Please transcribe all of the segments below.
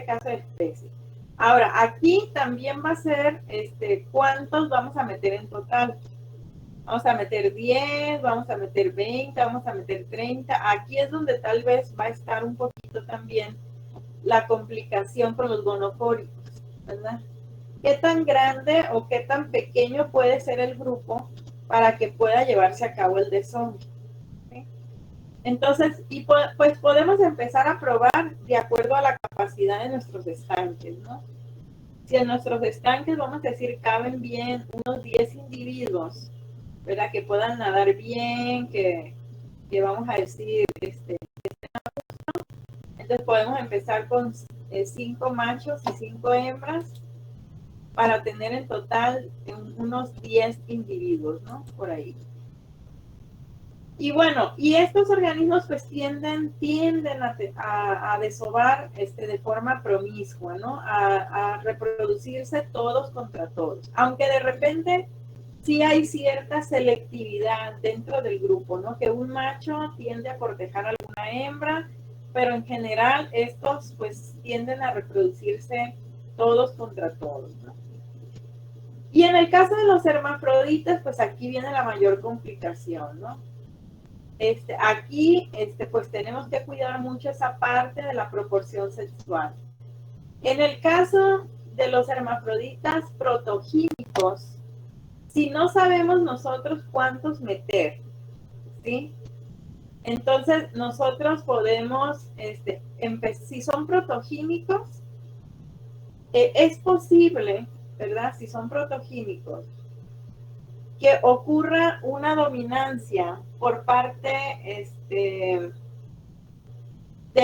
caso especie. Ahora, aquí también va a ser cuántos vamos a meter en total. Vamos a meter 10, vamos a meter 20, vamos a meter 30. Aquí es donde tal vez va a estar un poquito también la complicación con los gonocóricos, ¿verdad? ¿Qué tan grande o qué tan pequeño puede ser el grupo para que pueda llevarse a cabo el desove? ¿Sí? Entonces, pues podemos empezar a probar de acuerdo a la capacidad de nuestros estanques, ¿no? Si en nuestros estanques, vamos a decir, caben bien unos 10 individuos, ¿verdad? Que puedan nadar bien, que vamos a decir, entonces podemos empezar con 5 machos y 5 hembras para tener en total unos 10 individuos, ¿no? Por ahí. Y bueno, y estos organismos pues tienden a desovar de forma promiscua, ¿no? A reproducirse todos contra todos. Aunque de repente sí hay cierta selectividad dentro del grupo, ¿no? Que un macho tiende a cortejar a alguna hembra, pero en general estos pues tienden a reproducirse todos contra todos, ¿no? Y en el caso de los hermafroditas, pues aquí viene la mayor complicación, ¿no? Aquí, pues tenemos que cuidar mucho esa parte de la proporción sexual. En el caso de los hermafroditas protogínicos, si no sabemos nosotros cuántos meter, ¿sí? Entonces, nosotros podemos, si son protogínicos, es posible, ¿verdad? Si son protogínicos, que ocurra una dominancia por parte de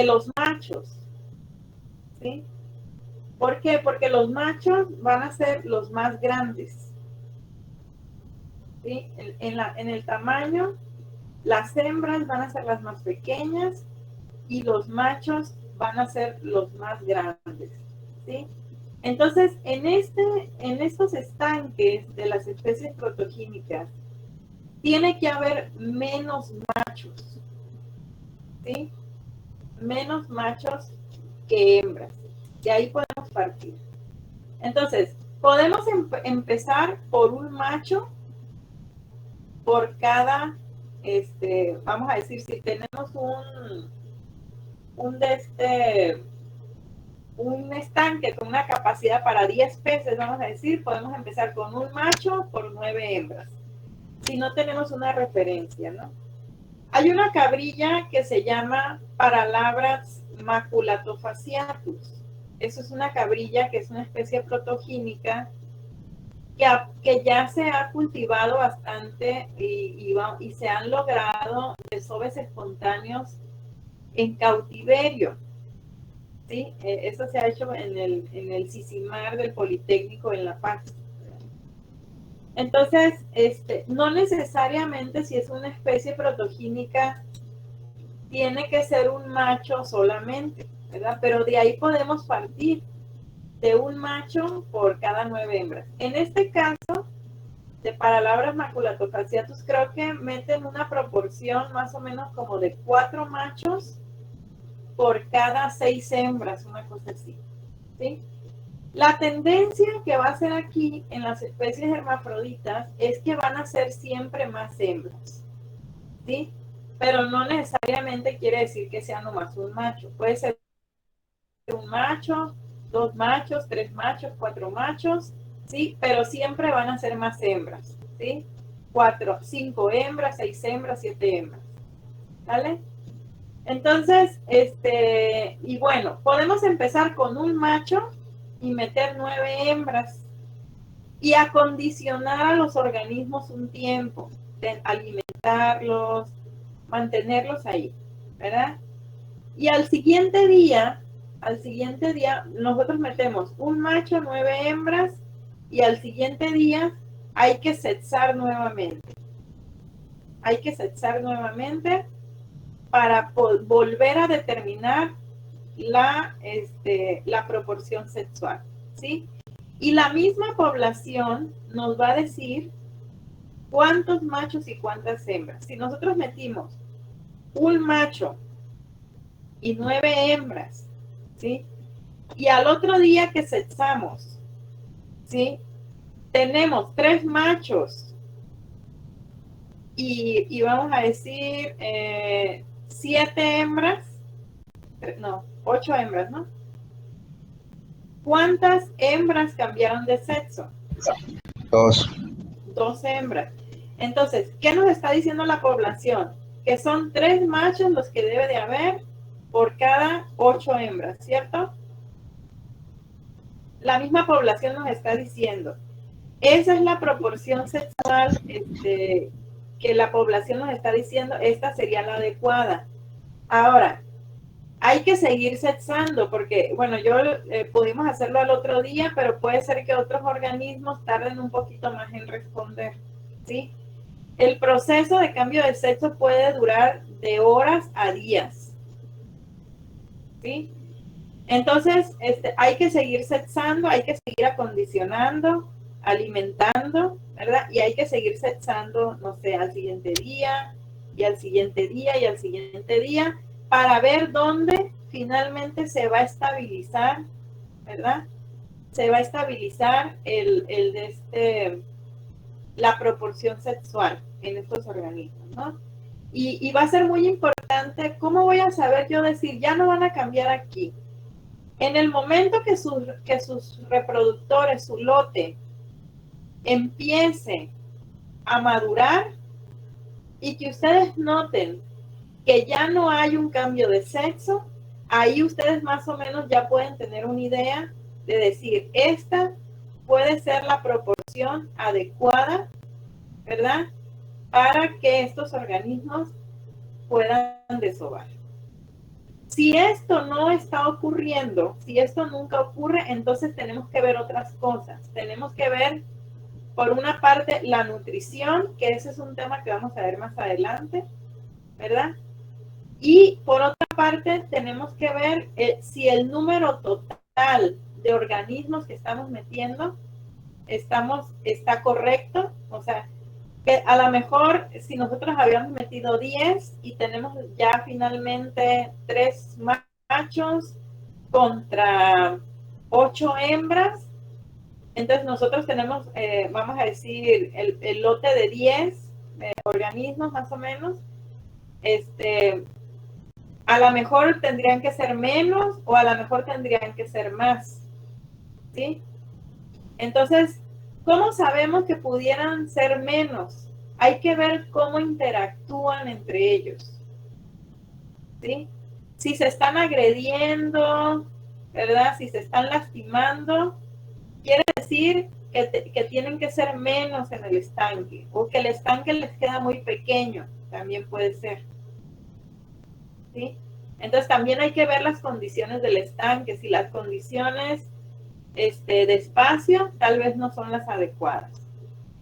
los machos, ¿sí? ¿Por qué? Porque los machos van a ser los más grandes, ¿sí? En el tamaño, las hembras van a ser las más pequeñas y los machos van a ser los más grandes, ¿sí? Entonces, en estos estanques de las especies protogínicas, tiene que haber menos machos, ¿sí? Menos machos que hembras. De ahí podemos partir. Entonces, podemos empezar por un macho por cada, vamos a decir, si tenemos un estanque con una capacidad para 10 peces, vamos a decir, podemos empezar con un macho por 9 hembras. Si no tenemos una referencia, ¿no? Hay una cabrilla que se llama Paralabras maculatofasciatus. Eso es una cabrilla que es una especie protogínica que ya se ha cultivado bastante y se han logrado desoves espontáneos en cautiverio. ¿Sí? Eso se ha hecho en el Sisimar del Politécnico en La Paz. Entonces, no necesariamente si es una especie protogínica tiene que ser un macho solamente, ¿verdad? Pero de ahí podemos partir de un macho por cada 9 hembras. En este caso, de Paralabras maculatofasciatus, creo que meten una proporción más o menos como de 4 machos por cada 6 hembras, una cosa así, ¿sí? La tendencia que va a ser aquí en las especies hermafroditas es que van a ser siempre más hembras, ¿sí? Pero no necesariamente quiere decir que sea nomás un macho. Puede ser un macho, 2 machos, 3 machos, 4 machos, ¿sí? Pero siempre van a ser más hembras, ¿sí? 4, 5 hembras, 6 hembras, 7 hembras, ¿vale? Entonces, y bueno, podemos empezar con un macho y meter 9 hembras y acondicionar a los organismos un tiempo, de alimentarlos, mantenerlos ahí, ¿verdad? Y al siguiente día, nosotros metemos un macho, 9 hembras, y al siguiente día hay que sexar nuevamente. Hay que sexar nuevamente para volver a determinar la proporción sexual, ¿sí? Y la misma población nos va a decir cuántos machos y cuántas hembras. Si nosotros metimos un macho y 9 hembras, ¿sí? y al otro día que sexamos, ¿sí? Tenemos 3 machos y vamos a decir 7 hembras, no, 8 hembras, ¿no? ¿Cuántas hembras cambiaron de sexo? 2. 2 hembras. Entonces, ¿qué nos está diciendo la población? Que son 3 machos los que debe de haber por cada 8 hembras, ¿cierto? La misma población nos está diciendo. Esa es la proporción sexual que la población nos está diciendo, esta sería la adecuada. Ahora, hay que seguir sexando porque, bueno, pudimos hacerlo al otro día, pero puede ser que otros organismos tarden un poquito más en responder, ¿sí? El proceso de cambio de sexo puede durar de horas a días, ¿sí? Entonces, hay que seguir sexando, hay que seguir acondicionando, alimentando, ¿verdad? Y hay que seguir sexando, no sé, al siguiente día, y al siguiente día, y al siguiente día, para ver dónde finalmente se va a estabilizar, ¿verdad? Se va a estabilizar la proporción sexual en estos organismos, ¿no? Y va a ser muy importante, ¿cómo voy a saber yo decir, ya no van a cambiar aquí? En el momento que sus reproductores, su lote, empiece a madurar y que ustedes noten que ya no hay un cambio de sexo, ahí ustedes más o menos ya pueden tener una idea de decir, esta puede ser la proporción adecuada, ¿verdad? Para que estos organismos puedan desovar. Si esto no está ocurriendo, si esto nunca ocurre, entonces tenemos que ver otras cosas. Tenemos que ver, por una parte, la nutrición, que ese es un tema que vamos a ver más adelante, ¿verdad? Y por otra parte, tenemos que ver si el número total de organismos que estamos metiendo está correcto. O sea, que a lo mejor si nosotros habíamos metido 10 y tenemos ya finalmente 3 machos contra 8 hembras, entonces nosotros tenemos, vamos a decir, el lote de 10 organismos más o menos, a lo mejor tendrían que ser menos o a lo mejor tendrían que ser más, ¿sí? Entonces, ¿cómo sabemos que pudieran ser menos? Hay que ver cómo interactúan entre ellos, ¿sí? Si se están agrediendo, ¿verdad? Si se están lastimando, quiere decir que tienen que ser menos en el estanque o que el estanque les queda muy pequeño, también puede ser, ¿sí? Entonces también hay que ver las condiciones del estanque, si las condiciones de espacio tal vez no son las adecuadas.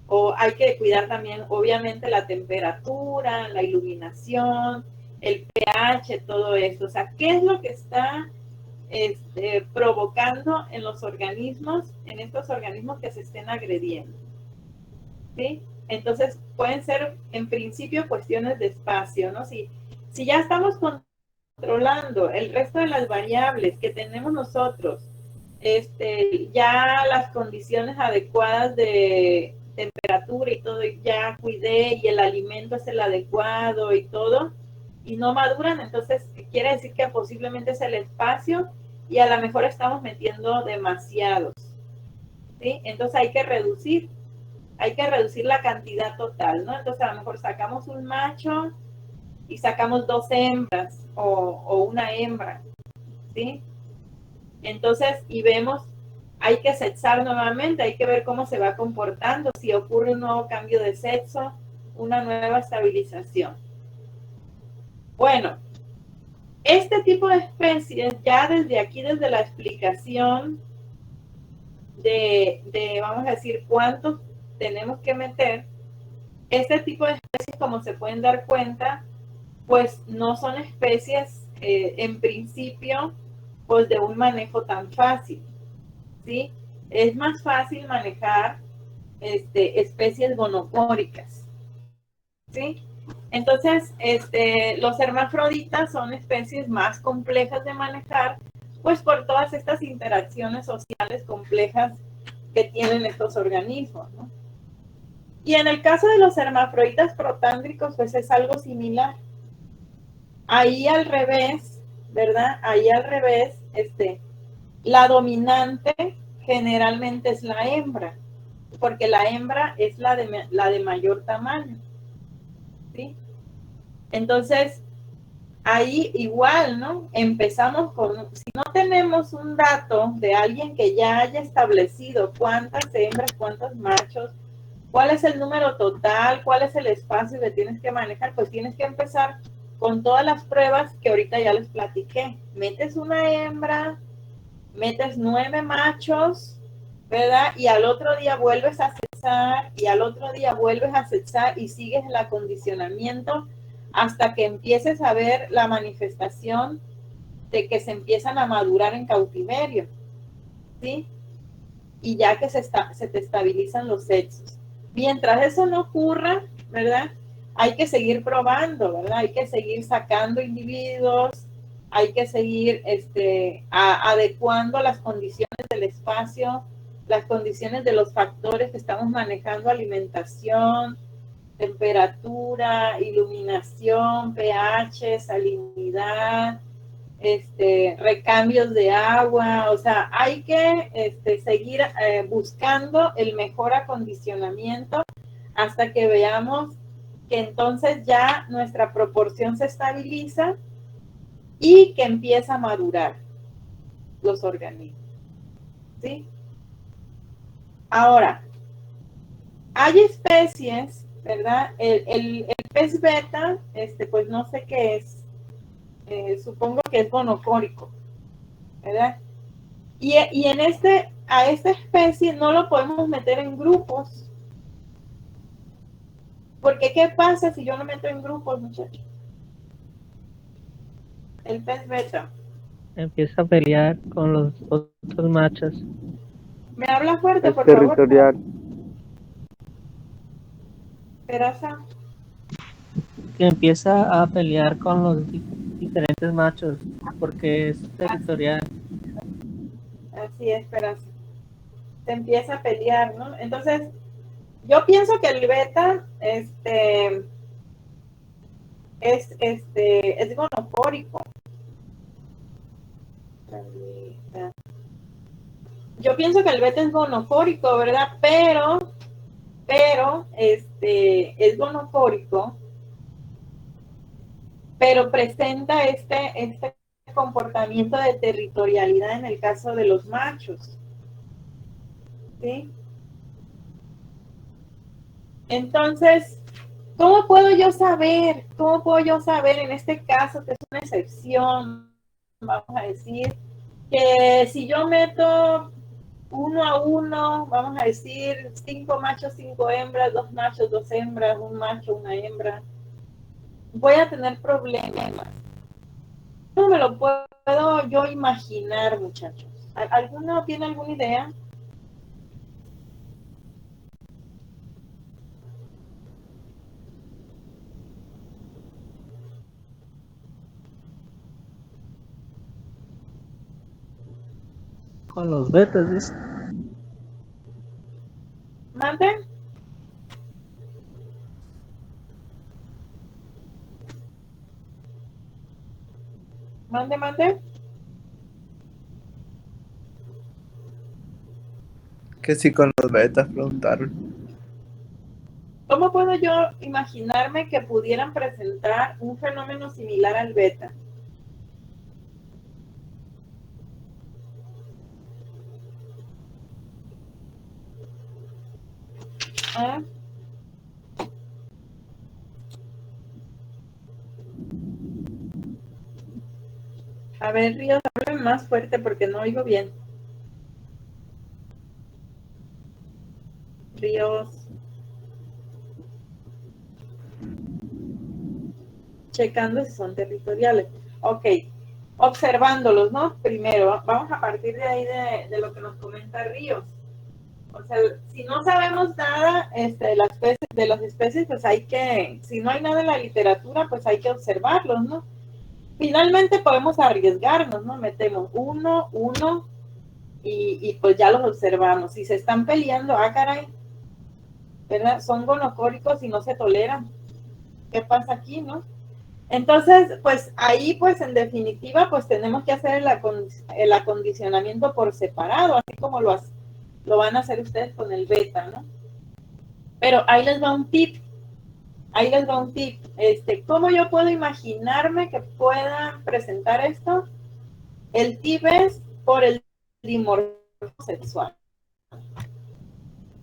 O hay que cuidar también, obviamente, la temperatura, la iluminación, el pH, todo eso. O sea, ¿qué es lo que está provocando en los organismos, en estos organismos que se estén agrediendo? ¿Sí? Entonces, pueden ser, en principio, cuestiones de espacio, ¿no? Si ya estamos controlando el resto de las variables que tenemos nosotros, ya las condiciones adecuadas de temperatura y todo, ya cuidé y el alimento es el adecuado y todo, y no maduran, entonces quiere decir que posiblemente es el espacio y a lo mejor estamos metiendo demasiados, ¿sí? Entonces hay que reducir la cantidad total, ¿no? Entonces a lo mejor sacamos un macho y sacamos 2 hembras o una hembra, ¿sí? Entonces, y vemos, hay que sexar nuevamente, hay que ver cómo se va comportando, si ocurre un nuevo cambio de sexo, una nueva estabilización. Bueno, este tipo de especies, ya desde aquí, desde la explicación vamos a decir, cuántos tenemos que meter, este tipo de especies, como se pueden dar cuenta, pues no son especies, en principio, pues de un manejo tan fácil, ¿sí? Es más fácil manejar especies gonocóricas, ¿sí? Entonces, los hermafroditas son especies más complejas de manejar pues por todas estas interacciones sociales complejas que tienen estos organismos, ¿no? Y en el caso de los hermafroditas protándricos, pues es algo similar. Ahí al revés, ¿verdad? Ahí al revés, la dominante generalmente es la hembra, porque la hembra es la de mayor tamaño, ¿sí? Entonces, ahí igual, ¿no? Empezamos si no tenemos un dato de alguien que ya haya establecido cuántas hembras, cuántos machos, cuál es el número total, cuál es el espacio que tienes que manejar, pues tienes que empezar con todas las pruebas que ahorita ya les platiqué. Metes una hembra, metes 9 machos, ¿verdad? Y al otro día vuelves a cesar, y al otro día vuelves a cesar y sigues el acondicionamiento hasta que empieces a ver la manifestación de que se empiezan a madurar en cautiverio, ¿sí? Y ya que se te estabilizan los sexos. Mientras eso no ocurra, ¿verdad? Hay que seguir probando, ¿verdad? Hay que seguir sacando individuos, hay que seguir adecuando las condiciones del espacio, las condiciones de los factores que estamos manejando, alimentación, temperatura, iluminación, pH, salinidad, recambios de agua, o sea, hay que seguir buscando el mejor acondicionamiento hasta que veamos que entonces ya nuestra proporción se estabiliza y que empieza a madurar los organismos, ¿sí? Ahora, hay especies, ¿verdad? El pez beta, pues no sé qué es, supongo que es gonocórico, ¿verdad? Y a esta especie no lo podemos meter en grupos. Porque ¿qué pasa si yo lo meto en grupos, muchachos? El pez beta. Empieza a pelear con los otros machos. ¿Me habla fuerte, Es por territorial. favor? Peraza. Que empieza a pelear con los diferentes machos porque es territorial. Así es, Peraza. Se empieza a pelear, ¿no? Entonces, yo pienso que el beta, es gonofórico. Yo pienso que el beta es gonofórico, ¿verdad? Pero, es gonofórico, pero presenta este comportamiento de territorialidad en el caso de los machos, ¿sí? Entonces, ¿cómo puedo yo saber en este caso que es una excepción, vamos a decir, que si yo meto 1 a 1, vamos a decir 5 machos, 5 hembras, 2 machos, 2 hembras, 1 macho, 1 hembra, voy a tener problemas? No me lo puedo yo imaginar, muchachos. ¿Alguno tiene alguna idea? Con los betas, ¿ves? ¿Mande? ¿Mande? Que sí, con los betas preguntaron. ¿Cómo puedo yo imaginarme que pudieran presentar un fenómeno similar al beta? ¿Ah? A ver, Ríos, háblame más fuerte porque no oigo bien. Ríos. Checando si son territoriales. Ok, observándolos, ¿no? Primero, vamos a partir de ahí de lo que nos comenta Ríos. O sea, si no sabemos nada de las especies, pues hay que, si no hay nada en la literatura, pues hay que observarlos, ¿no? finalmente podemos arriesgarnos, ¿no? Metemos uno y pues ya los observamos. Si se están peleando, caray, ¿verdad? Son gonocóricos y no se toleran. ¿Qué pasa aquí, no? Entonces, pues ahí, pues en definitiva, pues tenemos que hacer el acondicionamiento por separado, así como lo van a hacer ustedes con el beta, ¿no? Pero ahí les va un tip. ¿Cómo yo puedo imaginarme que puedan presentar esto? El tip es por el dimorfismo sexual.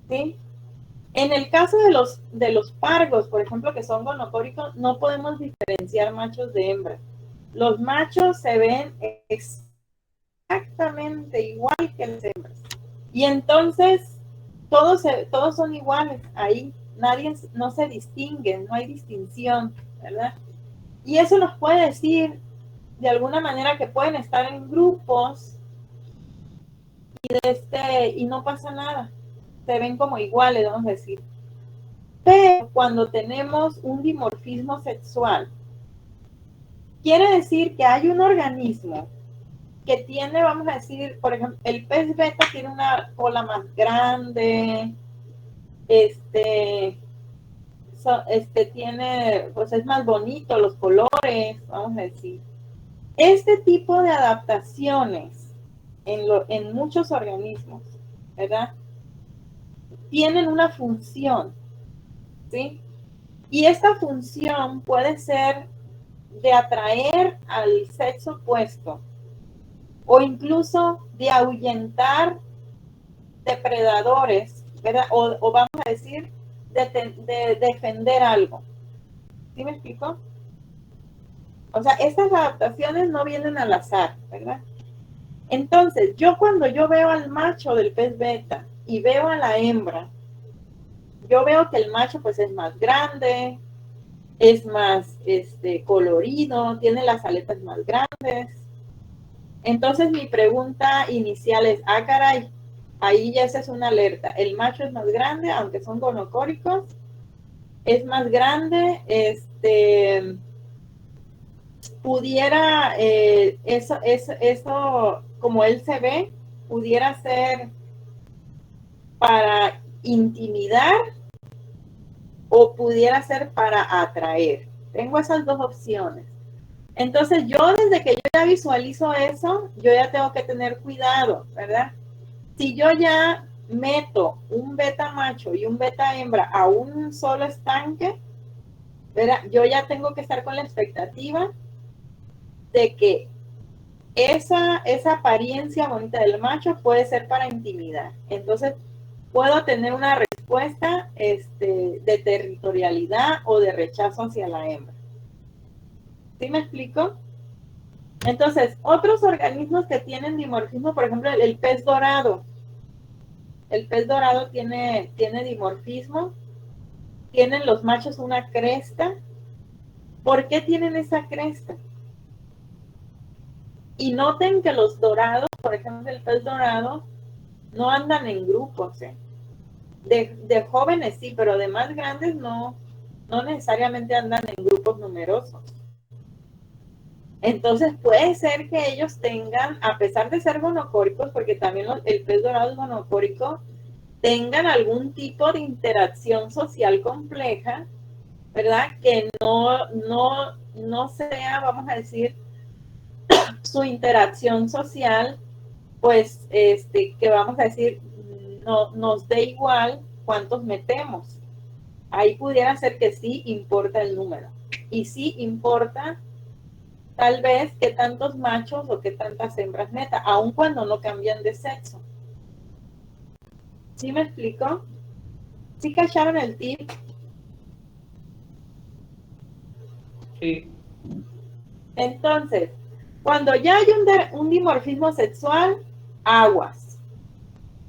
¿Sí? En el caso de los pargos, por ejemplo, que son gonocóricos, no podemos diferenciar machos de hembras. Los machos se ven exactamente igual que las hembras. Y entonces, todos son iguales ahí. Nadie no se distingue, no hay distinción, ¿verdad? Y eso nos puede decir, de alguna manera, que pueden estar en grupos y no pasa nada. Se ven como iguales, vamos a decir. Pero cuando tenemos un dimorfismo sexual, quiere decir que hay un organismo que tiene, vamos a decir, por ejemplo, el pez beta tiene una cola más grande, tiene, pues es más bonito los colores, vamos a decir. Este tipo de adaptaciones en muchos organismos, ¿verdad? Tienen una función, ¿sí? Y esta función puede ser de atraer al sexo opuesto o incluso de ahuyentar depredadores, ¿verdad? O vamos a decir, de defender algo. ¿Sí me explico? O sea, estas adaptaciones no vienen al azar, ¿verdad? Entonces, cuando yo veo al macho del pez beta y veo a la hembra, yo veo que el macho pues es más grande, es más colorido, tiene las aletas más grandes. Entonces mi pregunta inicial es, caray, ahí ya esa es una alerta. El macho es más grande, aunque son gonocóricos, es más grande, pudiera, eso, como él se ve, pudiera ser para intimidar o pudiera ser para atraer. Tengo esas dos opciones. Entonces yo desde que yo ya visualizo eso, yo ya tengo que tener cuidado, ¿verdad? Si yo ya meto un beta macho y un beta hembra a un solo estanque, ¿verdad? Yo ya tengo que estar con la expectativa de que esa apariencia bonita del macho puede ser para intimidar. Entonces puedo tener una respuesta de territorialidad o de rechazo hacia la hembra. ¿Sí me explico? Entonces, otros organismos que tienen dimorfismo, por ejemplo, el pez dorado. El pez dorado tiene dimorfismo. Tienen los machos una cresta. ¿Por qué tienen esa cresta? Y noten que los dorados, por ejemplo, el pez dorado, no andan en grupos. De jóvenes sí, pero de más grandes no necesariamente andan en grupos numerosos. Entonces puede ser que ellos tengan, a pesar de ser gonocóricos, porque también el pez dorado es gonocórico, tengan algún tipo de interacción social compleja, ¿verdad? Que no sea, vamos a decir, su interacción social, pues, que vamos a decir, no nos dé igual cuántos metemos. Ahí pudiera ser que sí importa el número. Y sí importa tal vez qué tantos machos o qué tantas hembras meta, aun cuando no cambian de sexo. ¿Sí me explico? ¿Sí cacharon el tip? Sí. Entonces, cuando ya hay un dimorfismo sexual, aguas.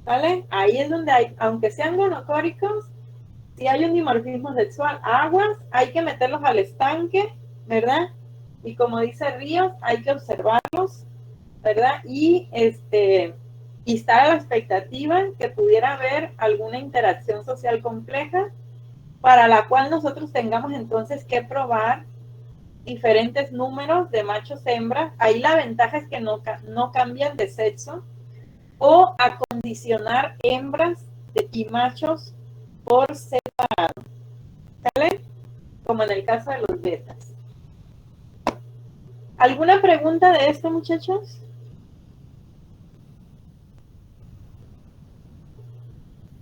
¿Vale? Ahí es donde hay, aunque sean gonocóricos, si hay un dimorfismo sexual, aguas, hay que meterlos al estanque, ¿verdad? Y como dice Ríos, hay que observarlos, ¿verdad? Y estar a la expectativa que pudiera haber alguna interacción social compleja para la cual nosotros tengamos entonces que probar diferentes números de machos hembras. Ahí la ventaja es que no cambian de sexo. O acondicionar hembras y machos por separado. ¿Sale? Como en el caso de los betas. ¿Alguna pregunta de esto, muchachos?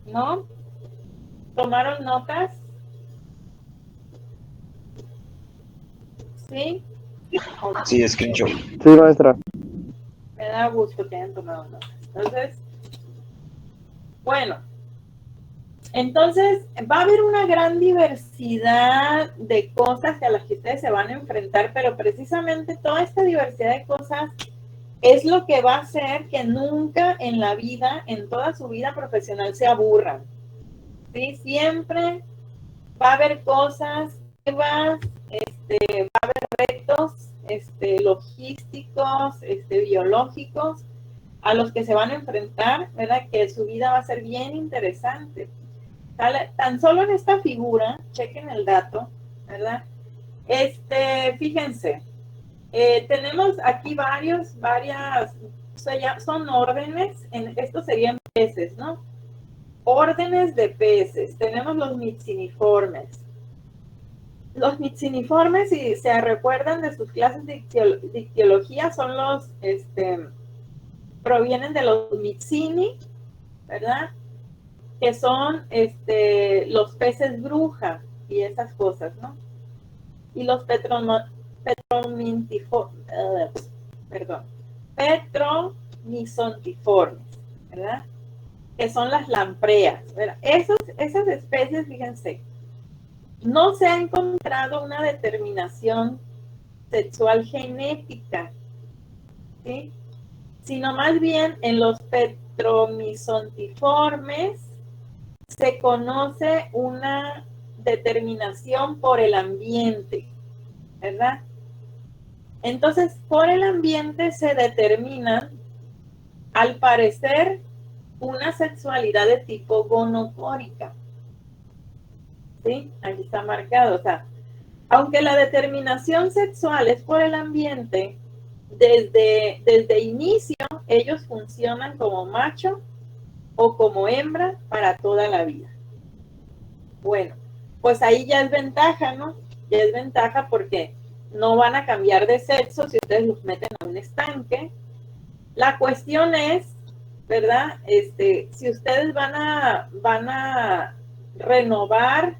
¿No? ¿Tomaron notas? ¿Sí? Sí, screenshot. Sí, maestra. Me da gusto que hayan tomado notas. Entonces, bueno. Entonces, va a haber una gran diversidad de cosas a las que ustedes se van a enfrentar, pero precisamente toda esta diversidad de cosas es lo que va a hacer que nunca en la vida, en toda su vida profesional, se aburran. ¿Sí? Siempre va a haber cosas nuevas, va a haber retos logísticos, biológicos, a los que se van a enfrentar, ¿verdad? Que su vida va a ser bien interesante. Tan solo en esta figura, chequen el dato, ¿verdad? Fíjense, tenemos aquí varias, o sea, son órdenes, estos serían peces, ¿no? Órdenes de peces. Tenemos los mixiniformes. Los mixiniformes, si se recuerdan de sus clases de ictiología, son los, provienen de los mixini, ¿verdad? Que son los peces bruja y esas cosas, ¿no? Y los petromisontiformes, ¿verdad? Que son las lampreas, ¿verdad? Esas especies, fíjense, no se ha encontrado una determinación sexual genética, ¿sí? Sino más bien en los petromisontiformes se conoce una determinación por el ambiente, ¿verdad? Entonces, por el ambiente se determina, al parecer, una sexualidad de tipo gonocórica. ¿Sí? Aquí está marcado. O sea, aunque la determinación sexual es por el ambiente, desde inicio ellos funcionan como macho o como hembra para toda la vida. Bueno, pues ahí ya es ventaja, ¿no? Ya es ventaja porque no van a cambiar de sexo si ustedes los meten a un estanque. La cuestión es, ¿verdad? Si ustedes van a renovar,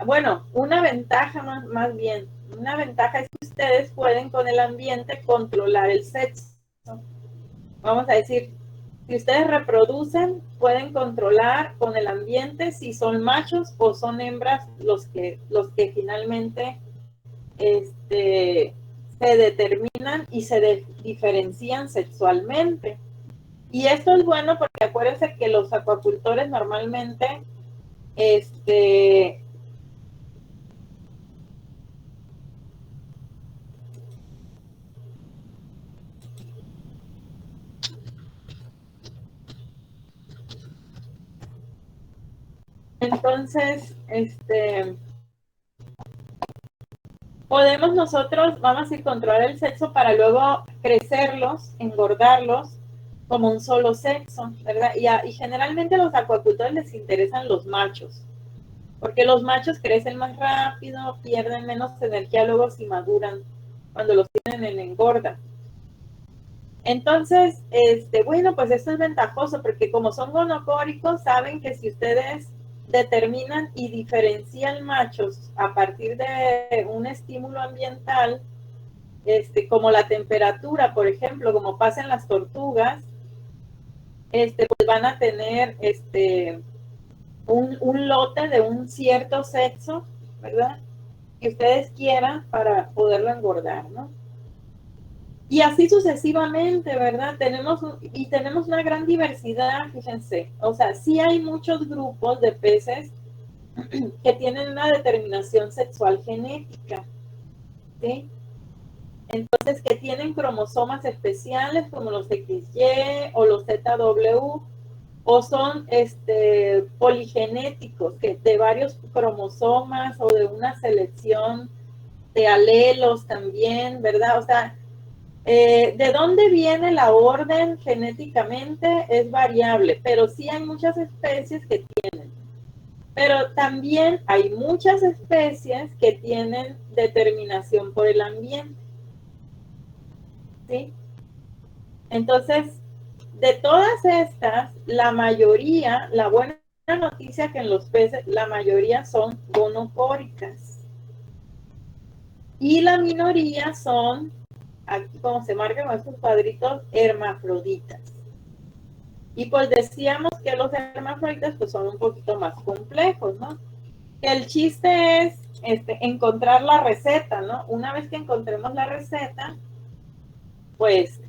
bueno, una ventaja más bien, una ventaja es que ustedes pueden con el ambiente controlar el sexo. Vamos a decir, si ustedes reproducen, pueden controlar con el ambiente si son machos o son hembras los que finalmente se determinan y se diferencian sexualmente. Y esto es bueno porque acuérdense que los acuacultores normalmente entonces, podemos nosotros, vamos a decir, controlar el sexo para luego crecerlos, engordarlos como un solo sexo, ¿verdad? Y generalmente a los acuacultores les interesan los machos, porque los machos crecen más rápido, pierden menos energía luego si maduran, cuando los tienen en engorda. Entonces, bueno, pues esto es ventajoso, porque como son gonocóricos, saben que si ustedes determinan y diferencian machos a partir de un estímulo ambiental, como la temperatura, por ejemplo, como pasa en las tortugas, pues van a tener un lote de un cierto sexo, ¿verdad? Que ustedes quieran para poderlo engordar, ¿no? Y así sucesivamente, ¿verdad? Tenemos una gran diversidad, fíjense. O sea, sí hay muchos grupos de peces que tienen una determinación sexual genética, ¿sí? Entonces, que tienen cromosomas especiales como los XY o los ZW, o son poligenéticos, que de varios cromosomas o de una selección de alelos también, ¿verdad? O sea, de dónde viene la orden genéticamente es variable, pero sí hay muchas especies que tienen. Pero también hay muchas especies que tienen determinación por el ambiente. ¿Sí? Entonces, de todas estas, la mayoría, la buena noticia que en los peces, la mayoría son gonocóricas. Y la minoría son, aquí como se marcan estos cuadritos, hermafroditas. Y pues decíamos que los hermafroditas pues son un poquito más complejos, ¿no? El chiste es encontrar la receta, ¿no? Una vez que encontremos la receta, pues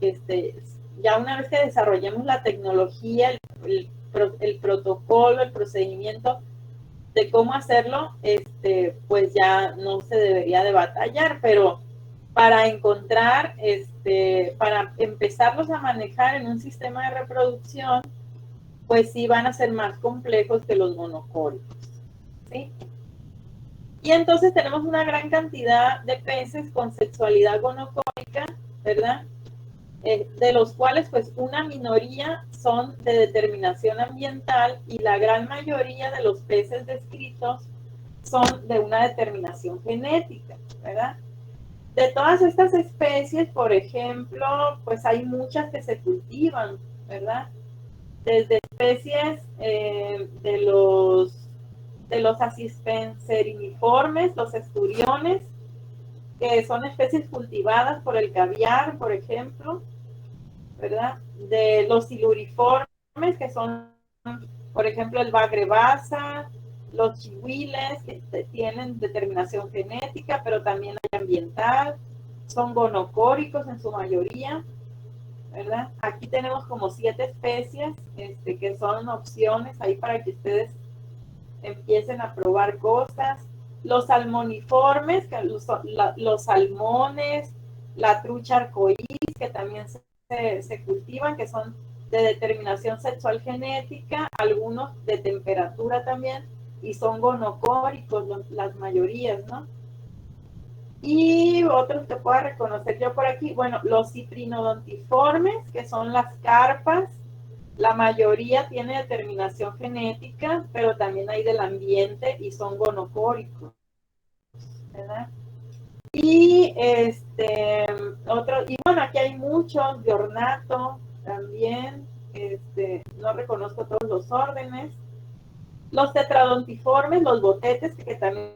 ya una vez que desarrollemos la tecnología, el protocolo, el procedimiento de cómo hacerlo, pues ya no se debería de batallar, pero para encontrar, para empezarlos a manejar en un sistema de reproducción, pues sí van a ser más complejos que los monocóricos, ¿sí? Y entonces tenemos una gran cantidad de peces con sexualidad gonocórica, ¿verdad? De los cuales pues una minoría son de determinación ambiental y la gran mayoría de los peces descritos son de una determinación genética, ¿verdad? De todas estas especies, por ejemplo, pues hay muchas que se cultivan, ¿verdad? Desde especies de los aspenseriniformes, los esturiones, que son especies cultivadas por el caviar, por ejemplo, ¿verdad? De los siluriformes, que son, por ejemplo, el bagre basa, los chihuiles, que tienen determinación genética, pero también hay ambiental, son gonocóricos en su mayoría, ¿verdad? Aquí tenemos como 7 especies que son opciones ahí para que ustedes empiecen a probar cosas. Los salmoniformes, que los salmones, la trucha arcoíris, que también se cultivan, que son de determinación sexual genética, algunos de temperatura también, y son gonocóricos, las mayorías, ¿no? Y otros que pueda reconocer yo por aquí, bueno, los ciprinodontiformes, que son las carpas, la mayoría tiene determinación genética, pero también hay del ambiente y son gonocóricos, ¿verdad? Y y bueno, aquí hay muchos de ornato también, no reconozco todos los órdenes. Los tetradontiformes, los botetes, que también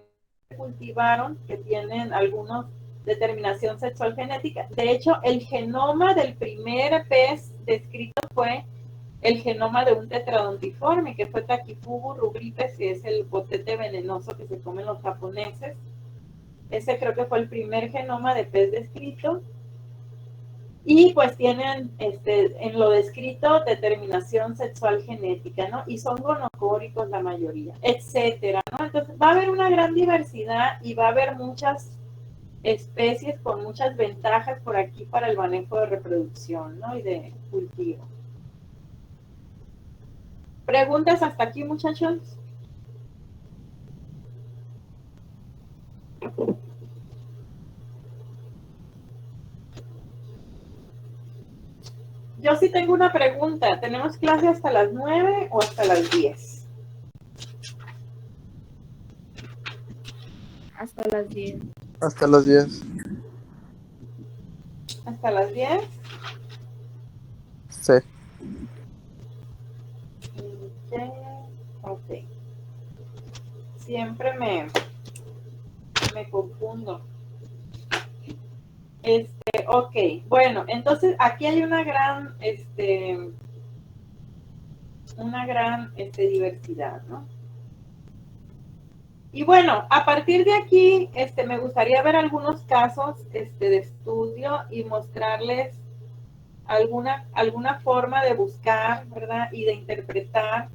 se cultivaron, que tienen algunos determinación sexual genética. De hecho, el genoma del primer pez descrito fue el genoma de un tetradontiforme, que fue Tachyfugu rubripes, que es el botete venenoso que se comen los japoneses. Ese creo que fue el primer genoma de pez descrito. Y pues tienen en lo descrito determinación sexual genética, ¿no? Y son gonocóricos la mayoría, etcétera, ¿no? Entonces va a haber una gran diversidad y va a haber muchas especies con muchas ventajas por aquí para el manejo de reproducción, ¿no? Y de cultivo. ¿Preguntas hasta aquí, muchachos? Yo sí tengo una pregunta. ¿Tenemos clase hasta las 9 o hasta las 10? Hasta las 10. Hasta los 10. ¿Hasta las 10? Sí. Ok. Siempre me confundo. Ok, bueno, entonces aquí hay una gran, diversidad, ¿no? Y bueno, a partir de aquí, me gustaría ver algunos casos, de estudio y mostrarles alguna forma de buscar, ¿verdad? Y de interpretar,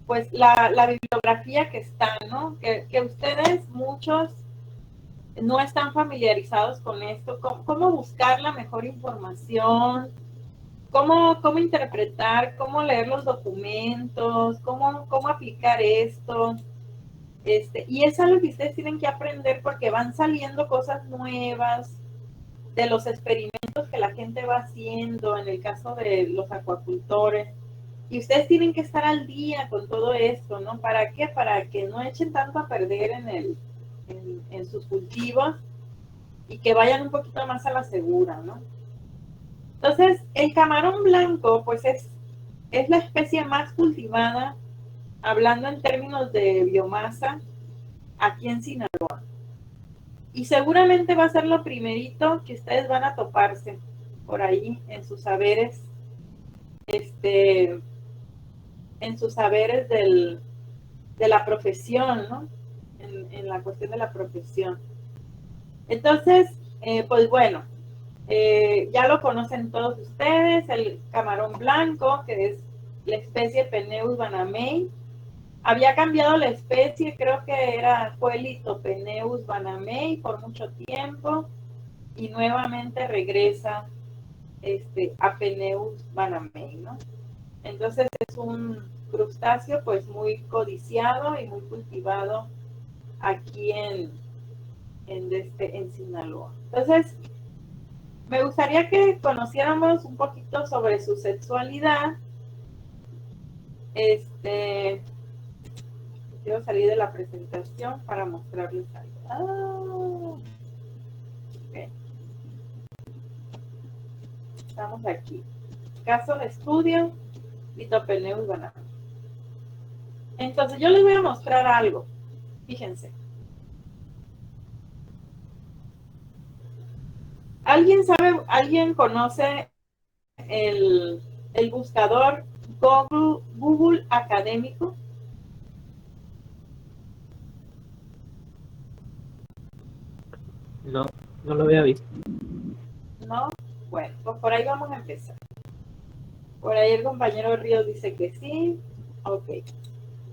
pues la bibliografía que está, ¿no? Que ustedes, muchos, no están familiarizados con esto, cómo buscar la mejor información, cómo interpretar, cómo leer los documentos, cómo aplicar esto. Y es algo que ustedes tienen que aprender porque van saliendo cosas nuevas de los experimentos que la gente va haciendo, en el caso de los acuacultores. Y ustedes tienen que estar al día con todo esto, ¿no? ¿Para qué? Para que no echen tanto a perder en sus cultivos y que vayan un poquito más a la segura, ¿no? Entonces, el camarón blanco, pues es la especie más cultivada, hablando en términos de biomasa, aquí en Sinaloa. Y seguramente va a ser lo primerito que ustedes van a toparse por ahí en sus saberes, en sus saberes de la profesión, ¿no? En la cuestión de la profesión. Entonces, pues bueno, ya lo conocen todos ustedes, el camarón blanco, que es la especie Peneus banamei. Había cambiado la especie, creo que fue Litopeneus banamei por mucho tiempo, y nuevamente regresa a Peneus banamei, ¿no? Entonces es un crustáceo pues muy codiciado y muy cultivado aquí en Sinaloa. Entonces, me gustaría que conociéramos un poquito sobre su sexualidad. Quiero salir de la presentación para mostrarles algo. Okay. Estamos aquí. Caso de estudio, Litopeneus banamei. Entonces, yo les voy a mostrar algo. Fíjense. ¿Alguien conoce el buscador Google académico? No, no lo había visto. ¿No? Bueno, pues por ahí vamos a empezar. Por ahí el compañero Ríos dice que sí. Ok.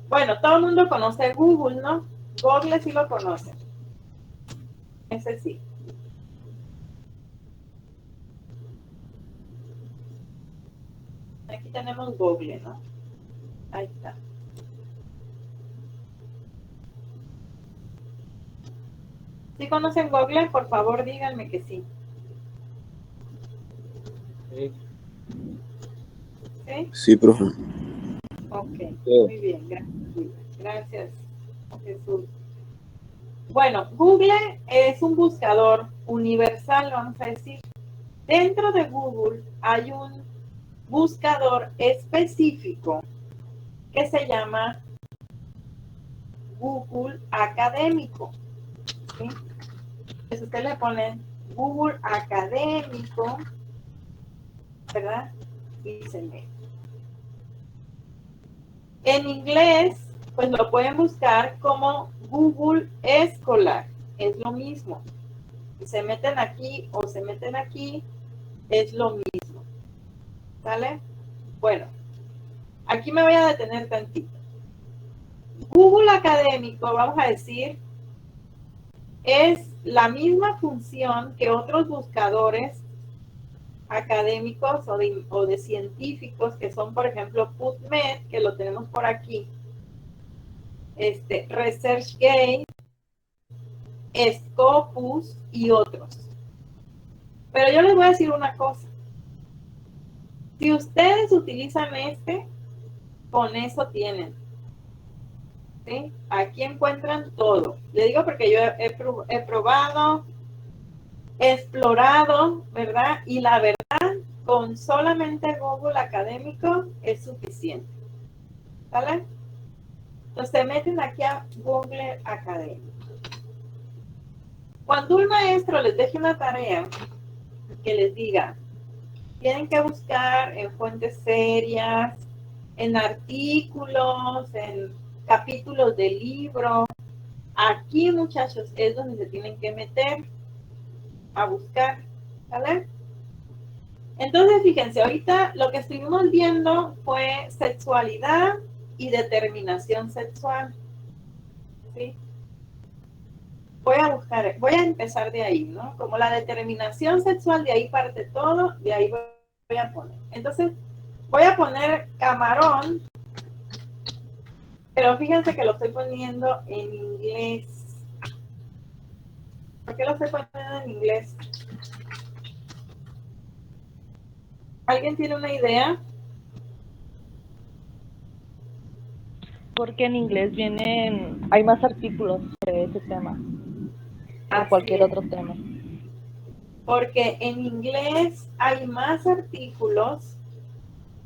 Bueno, todo el mundo conoce Google, ¿no? Google sí lo conoce. Ese sí. Aquí tenemos Google, ¿no? Ahí está. ¿Sí conocen Google? Por favor, díganme que sí. Sí. ¿Sí? Sí, profe. Ok, muy bien, gracias, Jesús. Bueno, Google es un buscador universal, vamos a decir. Dentro de Google hay un buscador específico que se llama Google Académico. ¿Sí? Entonces usted le pone Google Académico, ¿verdad? Y se mete. En inglés, pues lo pueden buscar como Google Escolar. Es lo mismo. Si se meten aquí o se meten aquí, es lo mismo. ¿Sale? Bueno, aquí me voy a detener tantito. Google Académico, vamos a decir, es la misma función que otros buscadores académicos o de científicos, que son, por ejemplo, PubMed, que lo tenemos por aquí, ResearchGate, Scopus y otros. Pero yo les voy a decir una cosa. Si ustedes utilizan con eso tienen. ¿Sí? Aquí encuentran todo. Le digo porque yo he probado, he explorado, ¿verdad? Y la verdad, con solamente Google Académico es suficiente. ¿Vale? Entonces se meten aquí a Google Académico. Cuando un maestro les deje una tarea que les diga, tienen que buscar en fuentes serias, en artículos, en capítulos de libro. Aquí, muchachos, es donde se tienen que meter a buscar, ¿vale? Entonces, fíjense, ahorita lo que estuvimos viendo fue sexualidad y determinación sexual, ¿sí? Voy a empezar de ahí, ¿no? Como la determinación sexual, de ahí parte todo, de ahí voy a poner. Entonces, voy a poner camarón Pero fíjense que lo estoy poniendo en inglés. ¿Por qué lo estoy poniendo en inglés? ¿Alguien tiene una idea? Porque en inglés hay más artículos sobre ese tema que en Así cualquier es. otro tema. Porque en inglés hay más artículos,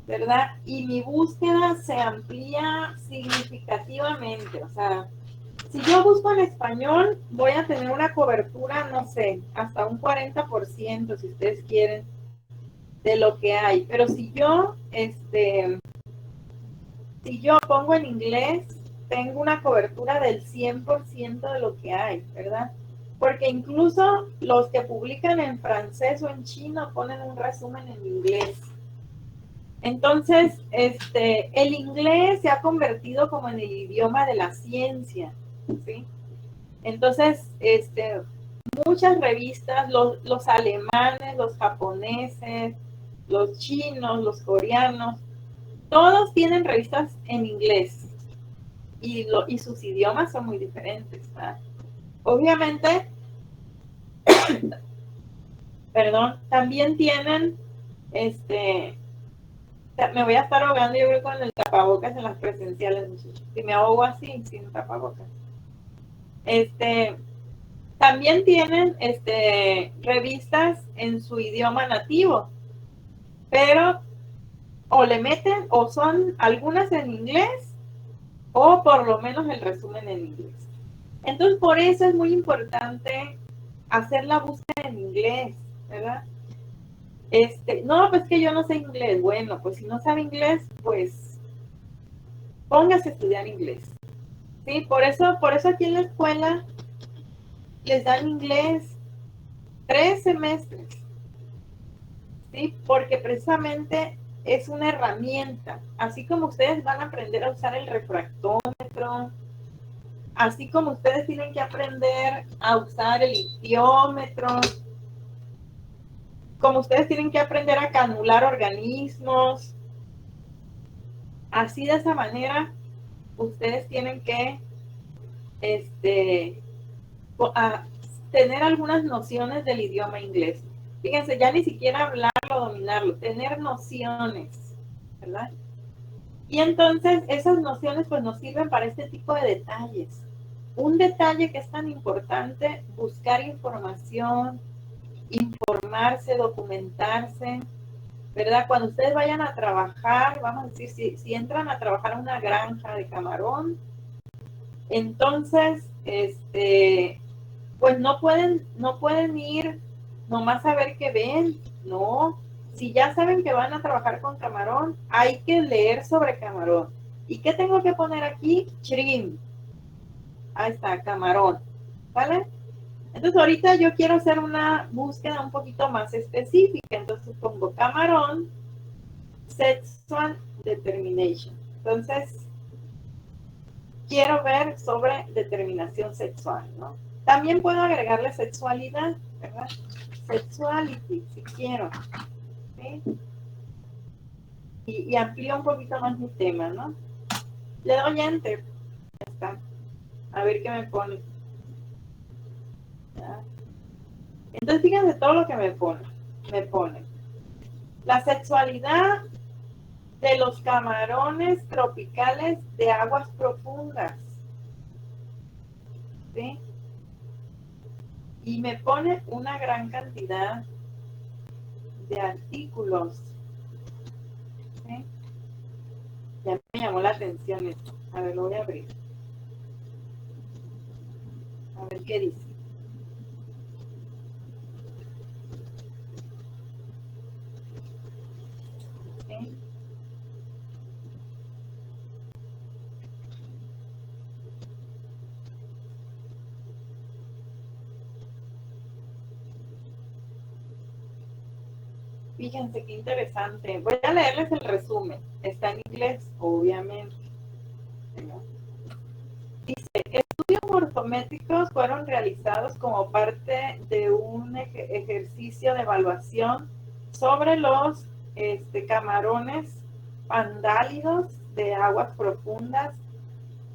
¿verdad? Y mi búsqueda se amplía significativamente. O sea, si yo busco en español, voy a tener una cobertura, no sé, hasta un 40%, si ustedes quieren, de lo que hay. Pero si yo pongo en inglés, tengo una cobertura del 100% de lo que hay, ¿verdad? Porque incluso los que publican en francés o en chino ponen un resumen en inglés. Entonces, el inglés se ha convertido como en el idioma de la ciencia, ¿sí? Entonces, muchas revistas, los alemanes, los japoneses, los chinos, los coreanos, todos tienen revistas en inglés y sus idiomas son muy diferentes, ¿verdad? Obviamente, perdón, también tienen, me voy a estar ahogando yo creo con el tapabocas en las presenciales, muchachos. Si me ahogo así, sin tapabocas. También tienen revistas en su idioma nativo, pero o le meten o son algunas en inglés o por lo menos el resumen en inglés. Entonces, por eso es muy importante hacer la búsqueda en inglés, ¿verdad? No, pues que yo no sé inglés. Bueno, pues si no sabe inglés, pues póngase a estudiar inglés. ¿Sí? Por eso aquí en la escuela les dan inglés 3 semestres. ¿Sí? Porque precisamente es una herramienta. Así como ustedes van a aprender a usar el refractómetro, así como ustedes tienen que aprender a usar el ictiómetro, como ustedes tienen que aprender a canular organismos, así de esa manera ustedes tienen que tener algunas nociones del idioma inglés. Fíjense, ya ni siquiera hablarlo, dominarlo, tener nociones, ¿verdad? Y entonces esas nociones pues nos sirven para este tipo de detalles. Un detalle que es tan importante, buscar información, informarse, documentarse, ¿verdad? Cuando ustedes vayan a trabajar, vamos a decir, si entran a trabajar en una granja de camarón, entonces, pues no pueden ir nomás a ver qué ven, no. Si ya saben que van a trabajar con camarón, hay que leer sobre camarón. ¿Y qué tengo que poner aquí? Shrimp. Ahí está, camarón. ¿Vale? Entonces ahorita yo quiero hacer una búsqueda un poquito más específica. Entonces pongo camarón, sexual determination. Entonces, quiero ver sobre determinación sexual, ¿no? También puedo agregarle sexualidad, ¿verdad? Sexuality, si quiero. ¿Sí? Y amplío un poquito más mi tema, ¿no? Le doy enter. Ya está. A ver qué me pone. ¿Ya? Entonces, fíjense todo lo que me pone. Me pone la sexualidad de los camarones tropicales de aguas profundas. ¿Sí? Y me pone una gran cantidad de artículos. ¿Sí? Ya me llamó la atención esto. A ver, lo voy a abrir. A ver qué dice. ¿Sí? Fíjense qué interesante. Voy a leerles el resumen. Está en inglés, obviamente. Dice, estudios morfométricos fueron realizados como parte de un ejercicio de evaluación sobre los camarones pandálidos de aguas profundas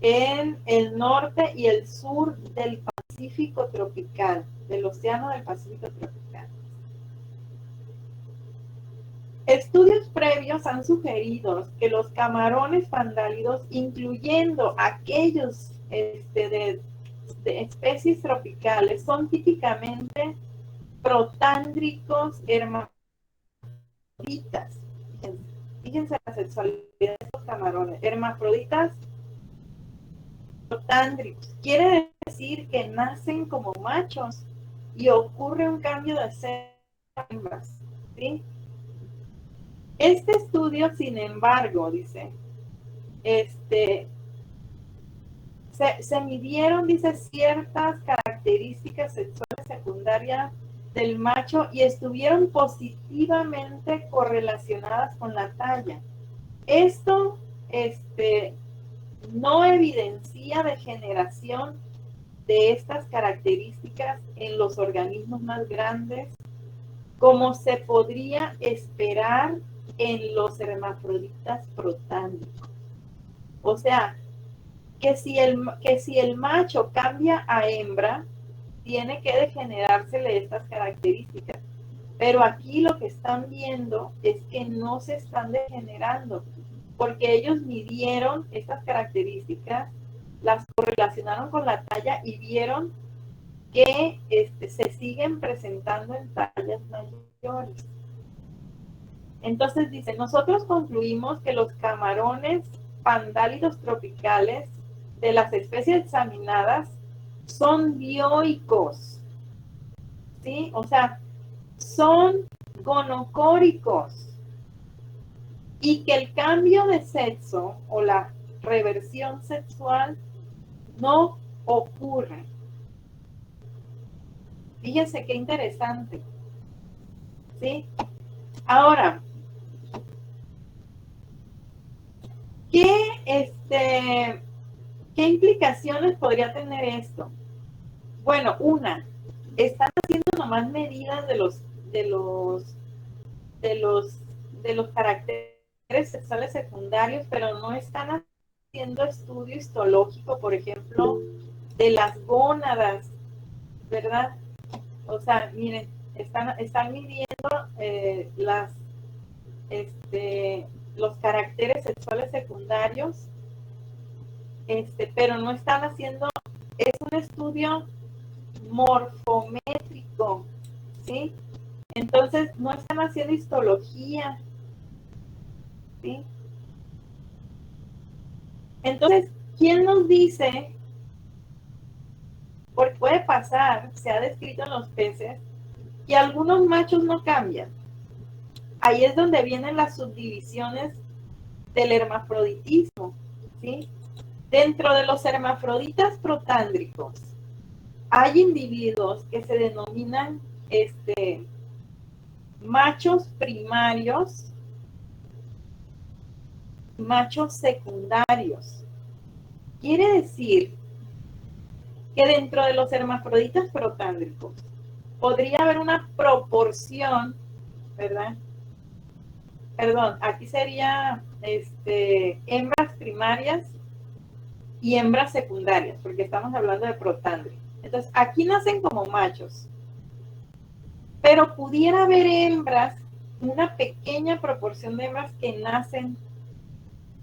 en el norte y el sur del Pacífico tropical, del Océano del Pacífico tropical. Estudios previos han sugerido que los camarones pandálidos, incluyendo aquellos de especies tropicales, son típicamente protándricos hermafroditas. Fíjense la sexualidad de estos camarones. Hermafroditas protándricos. Quiere decir que nacen como machos y ocurre un cambio de sexo en hembras, ¿sí? Este estudio, sin embargo, dice, se midieron, dice, ciertas características sexuales secundarias del macho y estuvieron positivamente correlacionadas con la talla. Esto, no evidencia degeneración de estas características en los organismos más grandes, como se podría esperar en los hermafroditas protándicos. O sea, que si el macho cambia a hembra, tiene que degenerársele estas características. Pero aquí lo que están viendo es que no se están degenerando, porque ellos midieron estas características, las correlacionaron con la talla y vieron que se siguen presentando en tallas mayores. Entonces dice, nosotros concluimos que los camarones pandálidos tropicales de las especies examinadas son dioicos, ¿sí? O sea, son gonocóricos, y que el cambio de sexo o la reversión sexual no ocurre. Fíjense qué interesante, ¿sí? Ahora, ¿qué implicaciones podría tener esto? Bueno, están haciendo nomás medidas de los caracteres sexuales secundarios, pero no están haciendo estudio histológico, por ejemplo, de las gónadas, ¿verdad? O sea, miren, están midiendo los caracteres sexuales secundarios, pero no están haciendo, es un estudio morfométrico, ¿sí? Entonces, no están haciendo histología, ¿sí? Entonces, ¿quién nos dice? Porque puede pasar, se ha descrito en los peces, que algunos machos no cambian. Ahí es donde vienen las subdivisiones del hermafroditismo, ¿sí? Dentro de los hermafroditas protándricos, hay individuos que se denominan machos primarios, machos secundarios. Quiere decir que dentro de los hermafroditas protándricos podría haber una proporción, ¿verdad? Perdón, aquí sería hembras primarias y hembras secundarias, porque estamos hablando de protándricos. Entonces, aquí nacen como machos, pero pudiera haber hembras, una pequeña proporción de hembras que nacen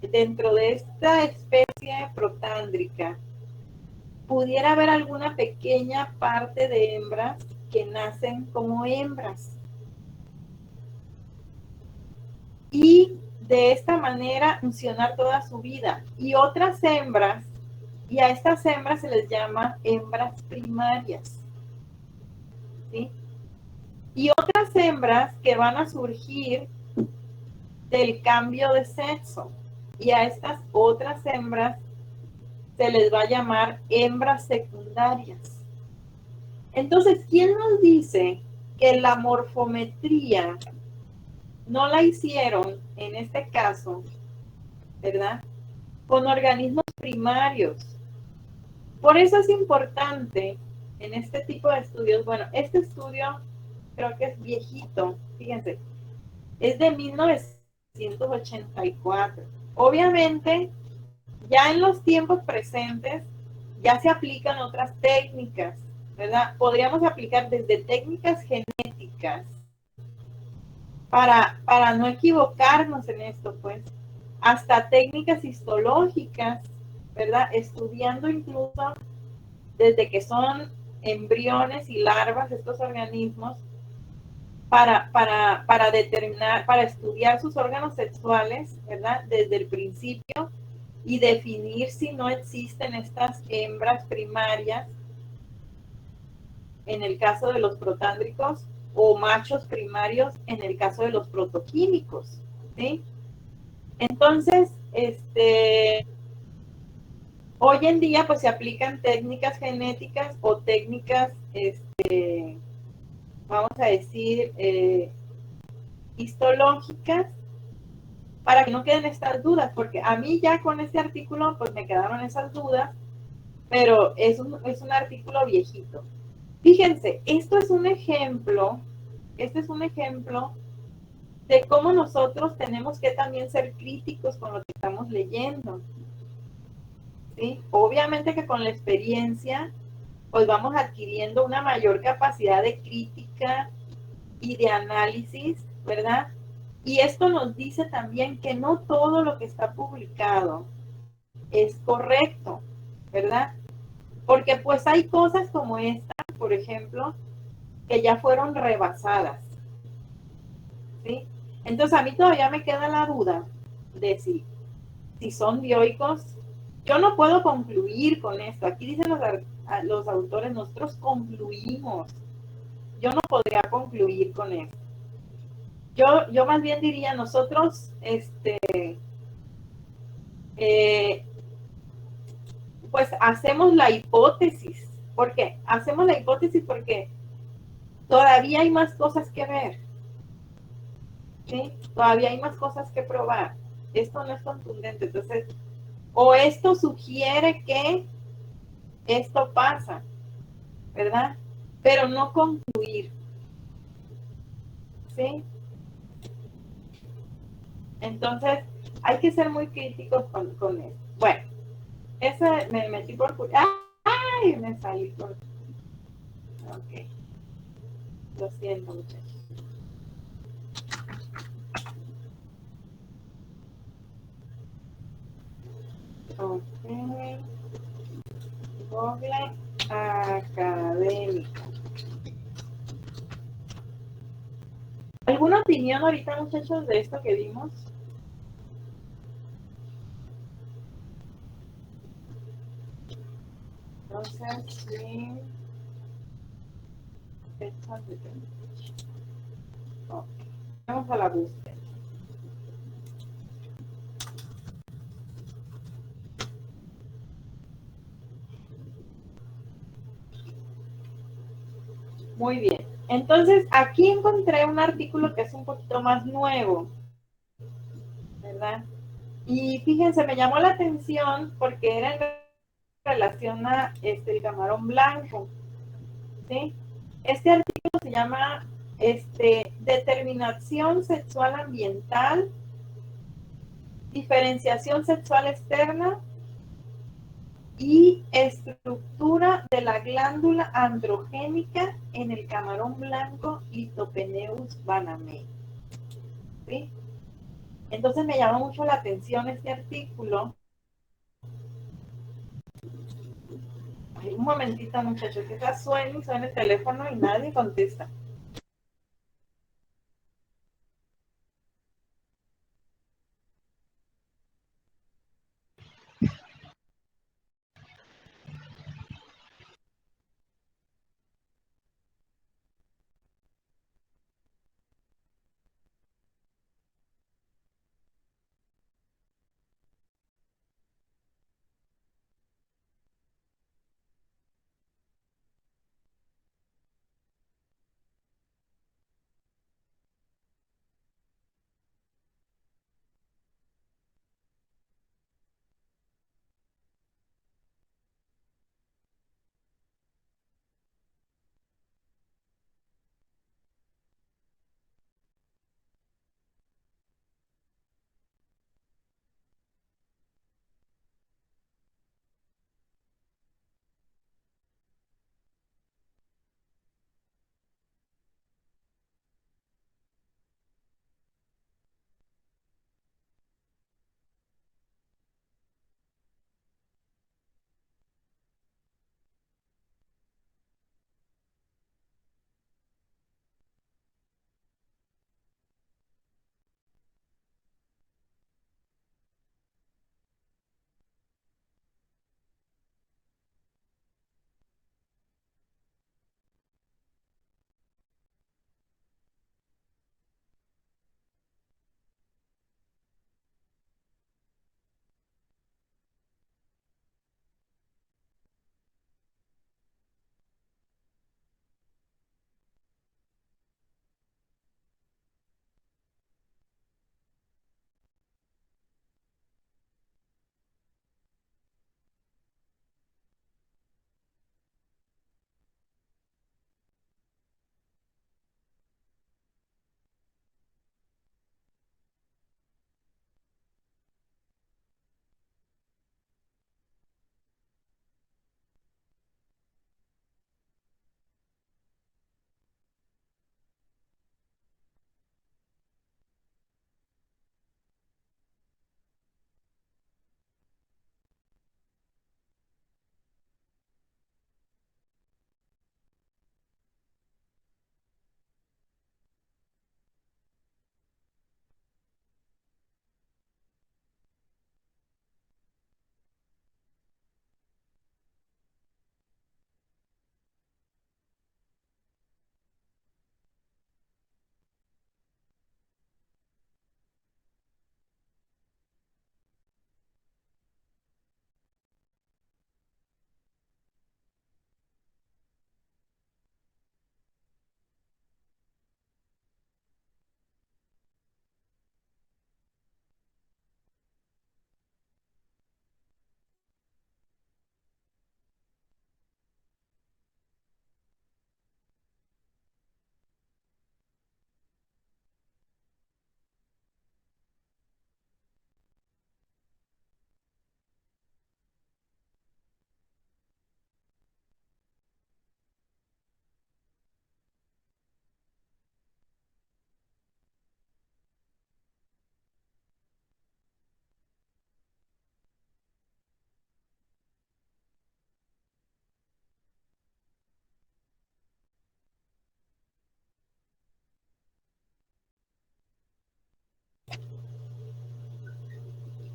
dentro de esta especie protándrica. Pudiera haber alguna pequeña parte de hembras que nacen como hembras. Y de esta manera funcionar toda su vida. Y otras hembras, y a estas hembras se les llama hembras primarias, ¿sí? Y otras hembras que van a surgir del cambio de sexo. Y a estas otras hembras se les va a llamar hembras secundarias. Entonces, ¿quién nos dice que la morfometría no la hicieron, en este caso, ¿verdad?, con organismos primarios? Por eso es importante en este tipo de estudios. Bueno, este estudio creo que es viejito, fíjense, es de 1984. Obviamente, Ya en los tiempos presentes ya se aplican otras técnicas, ¿verdad? Podríamos aplicar desde técnicas genéticas para no equivocarnos en esto, pues, hasta técnicas histológicas, ¿verdad? Estudiando incluso desde que son embriones y larvas estos organismos para determinar, para estudiar sus órganos sexuales, ¿verdad? Desde el principio y definir si no existen estas hembras primarias en el caso de los protándricos o machos primarios en el caso de los protoquímicos, ¿sí? Entonces, hoy en día pues se aplican técnicas genéticas o técnicas, vamos a decir, histológicas para que no queden estas dudas, porque a mí ya con este artículo pues me quedaron esas dudas, pero es un artículo viejito. Fíjense, este es un ejemplo de cómo nosotros tenemos que también ser críticos con lo que estamos leyendo. ¿Sí? Obviamente que con la experiencia pues vamos adquiriendo una mayor capacidad de crítica y de análisis, ¿verdad? Y esto nos dice también que no todo lo que está publicado es correcto, ¿verdad? Porque pues hay cosas como esta, por ejemplo, que ya fueron rebasadas, ¿sí? Entonces a mí todavía me queda la duda de si son dioicos. Yo no puedo concluir con esto. Aquí dicen los autores, nosotros concluimos. Yo no podría concluir con esto. Yo más bien diría, nosotros, pues hacemos la hipótesis. ¿Por qué? Hacemos la hipótesis porque todavía hay más cosas que ver. ¿Sí? Todavía hay más cosas que probar. Esto no es contundente. Entonces, o esto sugiere que esto pasa, ¿verdad? Pero no concluir. ¿Sí? Entonces, hay que ser muy críticos con esto. Bueno, ese me metí por... ¡Ay! Me salí por... Ok. Lo siento, muchachos. Ok. Google académico. ¿Alguna opinión ahorita, muchachos, de esto que vimos? Entonces, sí. Fechas de ok. Vamos a la búsqueda. Muy bien. Entonces, aquí encontré un artículo que es un poquito más nuevo, ¿verdad? Y fíjense, me llamó la atención porque era en relación a el camarón blanco, ¿sí? Este artículo se llama Determinación sexual ambiental, diferenciación sexual externa y estructura de la glándula androgénica en el camarón blanco Lithopeneus banamei. ¿Sí? Entonces me llama mucho la atención este artículo. Ay, un momentito, muchachos, que está suena el teléfono y nadie contesta.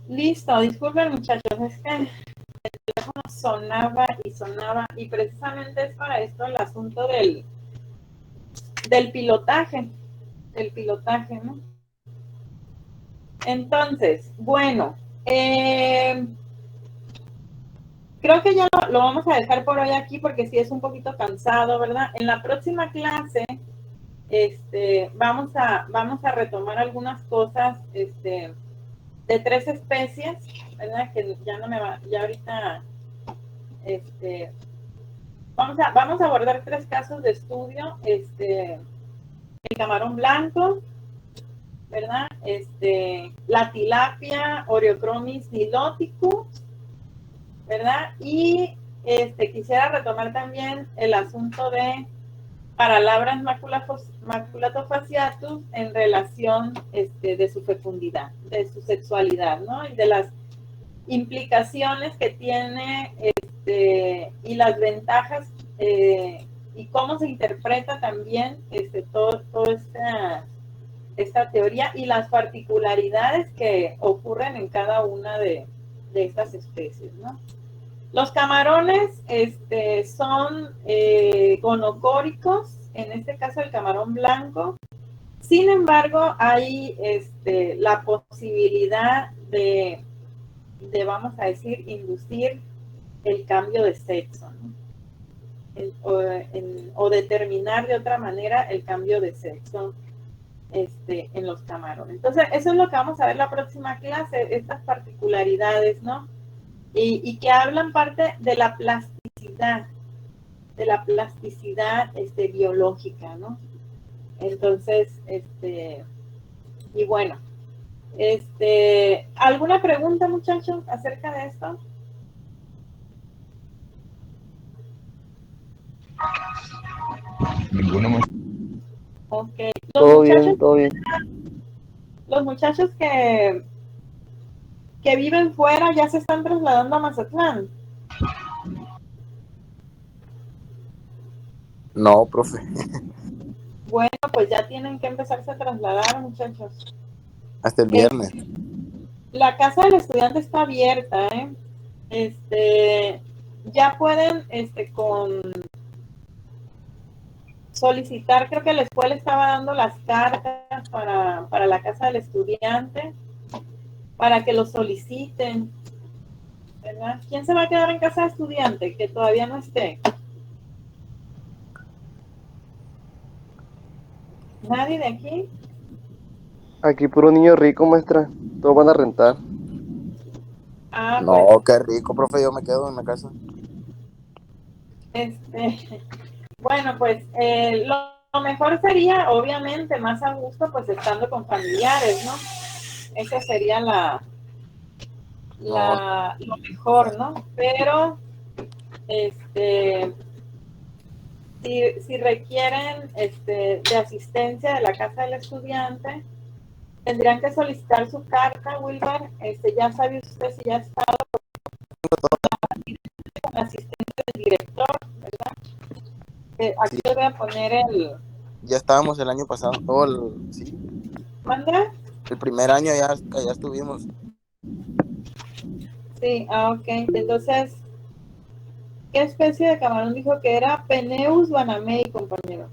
Listo, disculpen muchachos, es que el teléfono sonaba y precisamente es para esto el asunto del pilotaje, ¿no? Entonces, bueno, creo que ya lo vamos a dejar por hoy aquí porque sí es un poquito cansado, ¿verdad? En la próxima clase, vamos a retomar algunas cosas, de 3 especies, ¿verdad? Que ya no me va, ya ahorita, vamos a abordar 3 casos de estudio, el camarón blanco, ¿verdad? La tilapia Oreochromis niloticus, ¿verdad? Y quisiera retomar también el asunto de Paralabras maculatofaciatus en relación de su fecundidad, de su sexualidad, ¿no? Y de las implicaciones que tiene y las ventajas y cómo se interpreta también todo esta teoría y las particularidades que ocurren en cada una de estas especies, ¿no? Los camarones son gonocóricos, en este caso el camarón blanco. Sin embargo, hay la posibilidad de, vamos a decir, inducir el cambio de sexo, ¿no? O determinar de otra manera el cambio de sexo en los camarones. Entonces, eso es lo que vamos a ver la próxima clase, estas particularidades, ¿no? Y que hablan parte de la plasticidad biológica, ¿no? Entonces, y bueno, ¿alguna pregunta, muchachos, acerca de esto? Ninguno más. Ok. Todo bien, todo bien. Los muchachos que viven fuera ya se están trasladando a Mazatlán. No, profe. Bueno, pues ya tienen que empezarse a trasladar, muchachos. Hasta el viernes. La casa del estudiante está abierta, ya pueden, con solicitar, creo que la escuela estaba dando las cartas para la casa del estudiante, para que lo soliciten, ¿verdad? ¿Quién se va a quedar en casa del estudiante que todavía no esté? ¿Nadie de aquí? Aquí puro niño rico, maestra. Todos van a rentar. Ah, No, pues, qué rico, profe, yo me quedo en la casa. bueno, pues lo mejor sería, obviamente, más a gusto, pues estando con familiares, ¿no? Esa sería lo mejor, ¿no? Pero, si requieren de asistencia de la casa del estudiante, tendrían que solicitar su carta, Wilber. Ya sabe usted si ya está con asistente del director, ¿verdad? Aquí le voy a poner Ya estábamos el año pasado. Sí. ¿Manda? El primer año ya estuvimos. Sí, ok. Entonces, ¿qué especie de camarón dijo que era? Peneus banamei, compañero.